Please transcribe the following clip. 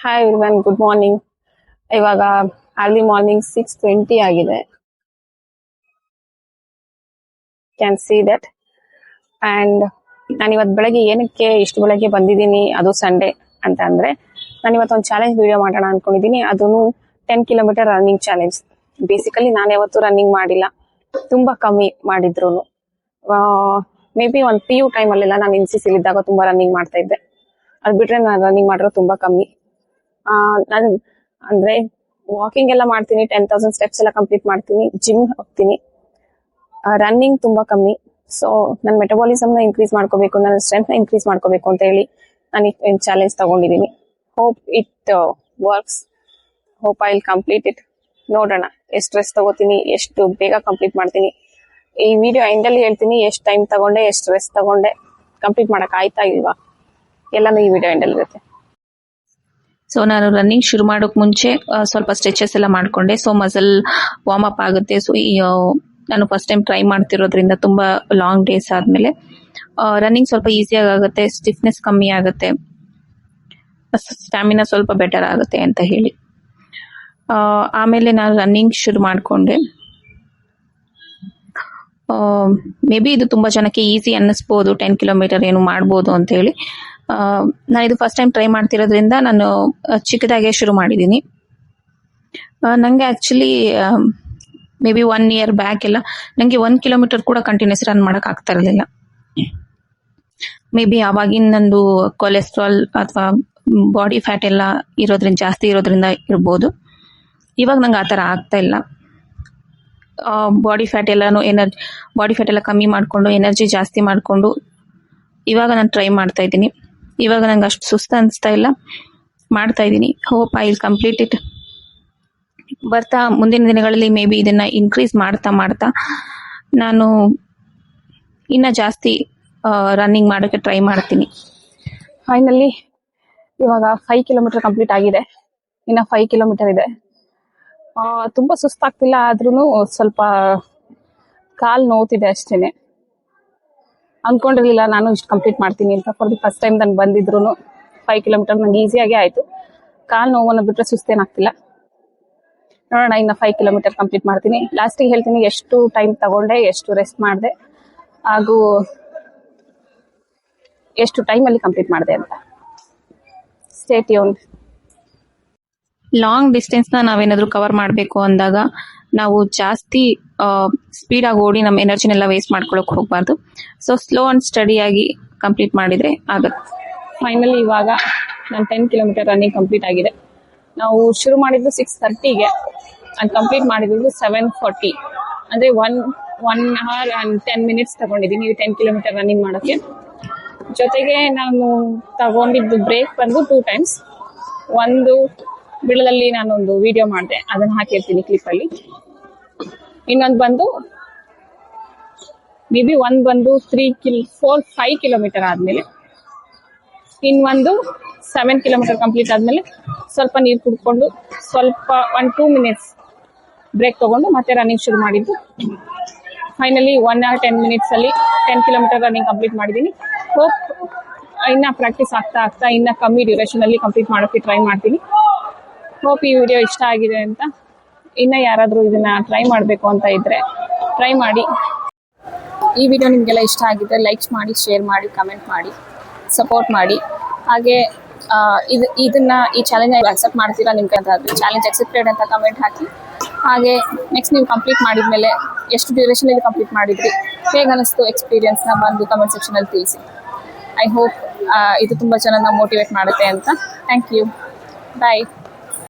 Hi everyone, good morning. ಇವಾಗ early morning 6:20 ಆಗಿದೆ. Can see that. And ನಾನು ಇವತ್ತು ಬೆಳಗ್ಗೆ ಏನಕ್ಕೆ ಇಷ್ಟು ಬೆಳಗ್ಗೆ ಬಂದಿದ್ದೀನಿ, ಅದು ಸಂಡೇ ಅಂತ ಅಂದ್ರೆ ನಾನು ಇವತ್ತೊಂದು ಚಾಲೆಂಜ್ ವಿಡಿಯೋ ಮಾಡೋಣ ಅನ್ಕೊಂಡಿದ್ದೀನಿ. ಅದನ್ನು 10 ಕಿಲೋಮೀಟರ್ ರನ್ನಿಂಗ್ ಚಾಲೆಂಜ್. ಬೇಸಿಕಲಿ ನಾನು ಯಾವತ್ತೂ ರನ್ನಿಂಗ್ ಮಾಡಿಲ್ಲ, ತುಂಬಾ ಕಮ್ಮಿ ಮಾಡಿದ್ರು. ಮೇ ಬಿ ಒಂದು PU ಟೈಮಲ್ಲೆಲ್ಲ ನಾನು NCC ಇದ್ದಾಗ ತುಂಬಾ ರನ್ನಿಂಗ್ ಮಾಡ್ತಾ ಇದ್ದೆ. ಅದು ಬಿಟ್ರೆ ನಾನು ರನ್ನಿಂಗ್ ಮಾಡಿರೋ ತುಂಬಾ ಕಮ್ಮಿ. ನಾನು ಅಂದ್ರೆ ವಾಕಿಂಗ್ ಎಲ್ಲ ಮಾಡ್ತೀನಿ, 10,000 ಸ್ಟೆಪ್ಸ್ ಎಲ್ಲ ಕಂಪ್ಲೀಟ್ ಮಾಡ್ತೀನಿ, ಜಿಮ್ ಹೋಗ್ತೀನಿ. ರನ್ನಿಂಗ್ ತುಂಬಾ ಕಮ್ಮಿ. ಸೊ ನನ್ನ ಮೆಟಬಾಲಿಸಮ್ ನ ಇನ್ಕ್ರೀಸ್ ಮಾಡ್ಕೋಬೇಕು, ನನ್ನ ಸ್ಟ್ರೆಂತ್ ನ ಇನ್ಕ್ರೀಸ್ ಮಾಡ್ಕೋಬೇಕು ಅಂತ ಹೇಳಿ ನಾನು ಈ ಚಾಲೆಂಜ್ ತಗೊಂಡಿದ್ದೀನಿ. Hope it works. Hope I will complete it. ನೋಡೋಣ ಎಷ್ಟು ರೆಸ್ಟ್ ತಗೋತೀನಿ, ಎಷ್ಟು ಬೇಗ ಕಂಪ್ಲೀಟ್ ಮಾಡ್ತೀನಿ. ಈ ವಿಡಿಯೋ ಎಂಡಲ್ಲಿ ಹೇಳ್ತೀನಿ ಎಷ್ಟು ಟೈಮ್ ತಗೊಂಡೆ, ಎಷ್ಟು ರೆಸ್ಟ್ ತಗೊಂಡೆ, ಕಂಪ್ಲೀಟ್ ಮಾಡಕ್ ಆಯ್ತಾ ಇಲ್ವಾ, ಎಲ್ಲಾನು ಈ ವಿಡಿಯೋ ಎಂಡಲ್ಲಿ ಇರುತ್ತೆ. ಸೊ ನಾನು ರನ್ನಿಂಗ್ ಶುರು ಮಾಡೋಕ್ ಮುಂಚೆ ಸ್ವಲ್ಪ ಸ್ಟ್ರೆಚಸ್ ಎಲ್ಲ ಮಾಡ್ಕೊಂಡೆ. ಸೊ ಮಸಲ್ ವಾರ್ಮ್ ಅಪ್ ಆಗುತ್ತೆ. ಸೊ ನಾನು ಫಸ್ಟ್ ಟೈಮ್ ಟ್ರೈ ಮಾಡ್ತಿರೋದ್ರಿಂದ ತುಂಬಾ ಲಾಂಗ್ ಡೇಸ್ ಆದ್ಮೇಲೆ ರನ್ನಿಂಗ್ ಸ್ವಲ್ಪ ಈಸಿಯಾಗಿ ಆಗುತ್ತೆ, ಸ್ಟಿಫ್ನೆಸ್ ಕಮ್ಮಿ ಆಗುತ್ತೆ, ಸ್ಟ್ಯಾಮಿನಾ ಸ್ವಲ್ಪ ಬೆಟರ್ ಆಗುತ್ತೆ ಅಂತ ಹೇಳಿ ಆಮೇಲೆ ನಾನು ರನ್ನಿಂಗ್ ಶುರು ಮಾಡ್ಕೊಂಡೆ. ಮೇ ಬಿ ಇದು ತುಂಬಾ ಜನಕ್ಕೆ ಈಸಿ ಅನ್ನಿಸ್ಬೋದು, 10 ಕಿಲೋಮೀಟರ್ ಏನು ಮಾಡ್ಬೋದು ಅಂತ ಹೇಳಿ. ನಾನು ಇದು ಫಸ್ಟ್ ಟೈಮ್ ಟ್ರೈ ಮಾಡ್ತಿರೋದ್ರಿಂದ ನಾನು ಚಿಕ್ಕದಾಗೆ ಶುರು ಮಾಡಿದ್ದೀನಿ. ನಂಗೆ actually may be 1 year back ಎಲ್ಲ ನಂಗೆ 1 ಕಿಲೋಮೀಟರ್ ಕೂಡ ಕಂಟಿನ್ಯೂಸ್ ರನ್ ಮಾಡಕ್ ಆಗ್ತಾ ಇರಲಿಲ್ಲ. ಮೇ ಬಿ ಆವಾಗಿನ ನಂದು ಕೊಲೆಸ್ಟ್ರಾಲ್ ಅಥವಾ ಬಾಡಿ ಫ್ಯಾಟ್ ಎಲ್ಲ ಜಾಸ್ತಿ ಇರೋದ್ರಿಂದ ಇರ್ಬೋದು. ಇವಾಗ ನಂಗೆ ಆ ಥರ ಆಗ್ತಾ ಇಲ್ಲ. ಬಾಡಿ ಫ್ಯಾಟ್ ಎಲ್ಲ ಕಮ್ಮಿ ಮಾಡಿಕೊಂಡು ಎನರ್ಜಿ ಜಾಸ್ತಿ ಮಾಡಿಕೊಂಡು ಇವಾಗ ನಾನು ಟ್ರೈ ಮಾಡ್ತಾ ಇದ್ದೀನಿ. ಇವಾಗ ನಂಗೆ ಅಷ್ಟು ಸುಸ್ತು ಅನಿಸ್ತಾ ಇಲ್ಲ, ಮಾಡ್ತಾ ಇದ್ದೀನಿ. Hope I will complete it. ಬರ್ತಾ ಮುಂದಿನ ದಿನಗಳಲ್ಲಿ ಮೇ ಬಿ ಇದನ್ನ ಇನ್ಕ್ರೀಸ್ ಮಾಡ್ತಾ ನಾನು ಇನ್ನ ಜಾಸ್ತಿ ರನ್ನಿಂಗ್ ಮಾಡೋಕ್ಕೆ ಟ್ರೈ ಮಾಡ್ತೀನಿ. ಫೈನಲಿ ಇವಾಗ 5 ಕಿಲೋಮೀಟರ್ ಕಂಪ್ಲೀಟ್ ಆಗಿದೆ, ಇನ್ನ 5 ಕಿಲೋಮೀಟರ್ ಇದೆ. ತುಂಬಾ ಸುಸ್ತಾಗ್ತಿಲ್ಲ, ಆದ್ರೂ ಸ್ವಲ್ಪ ಕಾಲ್ ನೋವ್ತಿದೆ ಅಷ್ಟೇನೆ. ಅನ್ಕೊಂಡಿರ್ಲಿಲ್ಲ ನಾನು ಇಷ್ಟು ಕಂಪ್ಲೀಟ್ ಮಾಡ್ತೀನಿ ಅಂತ. ಫಾರ್ ದಿ ಫಸ್ಟ್ ಟೈಮ್ ನಾನು ಬಂದಿದ್ರು 5 ಕಿಲೋಮೀಟರ್ ನಂಗೆ ಈಸಿಯಾಗಿ ಆಯ್ತು. ಕಾಲ್ ನೋವನ್ನು ಬಿಟ್ರೆ ಸುಸ್ತೇನಾಗ್ತಿಲ್ಲ. ನೋಡೋಣ, ಇನ್ನ 5 ಕಿಲೋಮೀಟರ್ ಕಂಪ್ಲೀಟ್ ಮಾಡ್ತೀನಿ. ಲಾಸ್ಟಿಗೆ ಹೇಳ್ತೀನಿ ಎಷ್ಟು ಟೈಮ್ ತಗೊಂಡೆ, ಎಷ್ಟು ರೆಸ್ಟ್ ಮಾಡಿದೆ, ಹಾಗೂ ಎಷ್ಟು ಟೈಮಲ್ಲಿ ಕಂಪ್ಲೀಟ್ ಮಾಡಿದೆ ಅಂತ. Stay tuned. ಲಾಂಗ್ ಡಿಸ್ಟೆನ್ಸ್ ನಾವೇನಾದ್ರೂ ಕವರ್ ಮಾಡಬೇಕು ಅಂದಾಗ ನಾವು ಜಾಸ್ತಿ ಸ್ಪೀಡ್ ಆಗಿ ಓಡಿ ನಮ್ಮ ಎನರ್ಜಿನೆಲ್ಲ ವೇಸ್ಟ್ ಮಾಡ್ಕೊಳಕ್ ಹೋಗ್ಬಾರ್ದು. ಸೊ ಸ್ಲೋ ಅಂಡ್ ಸ್ಟಡಿ ಆಗಿ ಕಂಪ್ಲೀಟ್ ಮಾಡಿದ್ರೆ ಆಗತ್ತೆ. ಫೈನಲಿ ಇವಾಗ ನಾನು 10 ಕಿಲೋಮೀಟರ್ ರನ್ನಿಂಗ್ ಕಂಪ್ಲೀಟ್ ಆಗಿದೆ. ನಾವು ಶುರು ಮಾಡಿದ್ದು 6:30ಗೆ ಅಂಡ್ ಕಂಪ್ಲೀಟ್ ಮಾಡಿದ್ದು 7:40. ಅಂದ್ರೆ 1 hour and 10 minutes ತಗೊಂಡಿದ್ದೀನಿ 10 ಕಿಲೋಮೀಟರ್ ರನ್ನಿಂಗ್ ಮಾಡೋಕ್ಕೆ. ಜೊತೆಗೆ ನಾನು ತಗೊಂಡಿದ್ದು ಬ್ರೇಕ್ ಬಂದು 2 times. ಒಂದು ಬಿಡದಲ್ಲಿ ನಾನೊಂದು ವಿಡಿಯೋ ಮಾಡಿದೆ, ಅದನ್ನ ಹಾಕಿರ್ತೀನಿ ಕ್ಲಿಪ್ ಅಲ್ಲಿ. ಇನ್ನೊಂದು ಬಂದು ಮೇ ಬಿ ಒಂದು ಬಂದು 5 ಕಿಲೋಮೀಟರ್ ಆದ್ಮೇಲೆ, ಇನ್ನೊಂದು 7 ಕಿಲೋಮೀಟರ್ ಕಂಪ್ಲೀಟ್ ಆದ್ಮೇಲೆ ಸ್ವಲ್ಪ ನೀರು ಕುಡ್ಕೊಂಡು ಸ್ವಲ್ಪ 1-2 minutes ಬ್ರೇಕ್ ತಗೊಂಡು ಮತ್ತೆ ರನ್ನಿಂಗ್ ಶುರು ಮಾಡಿದ್ದು. ಫೈನಲಿ 1 hour 10 minutes ಅಲ್ಲಿ 10 ಕಿಲೋಮೀಟರ್ ರನ್ನಿಂಗ್ ಕಂಪ್ಲೀಟ್ ಮಾಡಿದ್ದೀನಿ. ಹೋಪ್ ಇನ್ನ ಪ್ರಾಕ್ಟೀಸ್ ಆಗ್ತಾ ಇನ್ನ ಕಮ್ಮಿ ಡ್ಯೂರೇಷನ್ ಅಲ್ಲಿ ಕಂಪ್ಲೀಟ್ ಮಾಡೋಕೆ ಟ್ರೈ ಮಾಡ್ತೀನಿ. ಹೋಪ್ ಈ ವಿಡಿಯೋ ಇಷ್ಟ ಆಗಿದೆ ಅಂತ. ಇನ್ನ ಯಾರಾದ್ರೂ ಇದನ್ನ ಟ್ರೈ ಮಾಡಬೇಕು ಅಂತ ಇದ್ರೆ ಟ್ರೈ ಮಾಡಿ. ಈ ವಿಡಿಯೋ ನಿಮ್ಗೆಲ್ಲ ಇಷ್ಟ ಆಗಿದ್ರೆ ಲೈಕ್ಸ್ ಮಾಡಿ, ಶೇರ್ ಮಾಡಿ, ಕಮೆಂಟ್ ಮಾಡಿ, ಸಪೋರ್ಟ್ ಮಾಡಿ. ಹಾಗೆ ಈ ಚಾಲೆಂಜ್ ಅಕ್ಸೆಪ್ಟ್ ಮಾಡ್ತೀರಾ, ನಿಮ್ಗೆ ಅಂತ ಚಾಲೆಂಜ್ ಅಕ್ಸೆಪ್ಟೆಡ್ ಅಂತ ಕಮೆಂಟ್ ಹಾಕಿ. ಹಾಗೆ ನೆಕ್ಸ್ಟ್ ನೀವು ಕಂಪ್ಲೀಟ್ ಮಾಡಿದ್ಮೇಲೆ ಎಷ್ಟು ಡ್ಯೂರೇಷನ್ ಅಲ್ಲಿ ಕಂಪ್ಲೀಟ್ ಮಾಡಿದ್ರಿ, ಹೇಗೆ ಅನಿಸ್ತು ಎಕ್ಸ್ಪೀರಿಯನ್ಸ್ ನ ಬಂದು ಕಮೆಂಟ್ ಸೆಕ್ಷನ್ ಅಲ್ಲಿ ತಿಳಿಸಿ. ಐ ಹೋಪ್ ಇದು ತುಂಬಾ ಚೆನ್ನಾಗಿ ಮೋಟಿವೇಟ್ ಮಾಡುತ್ತೆ ಅಂತ. Thank you. ಬಾಯ್.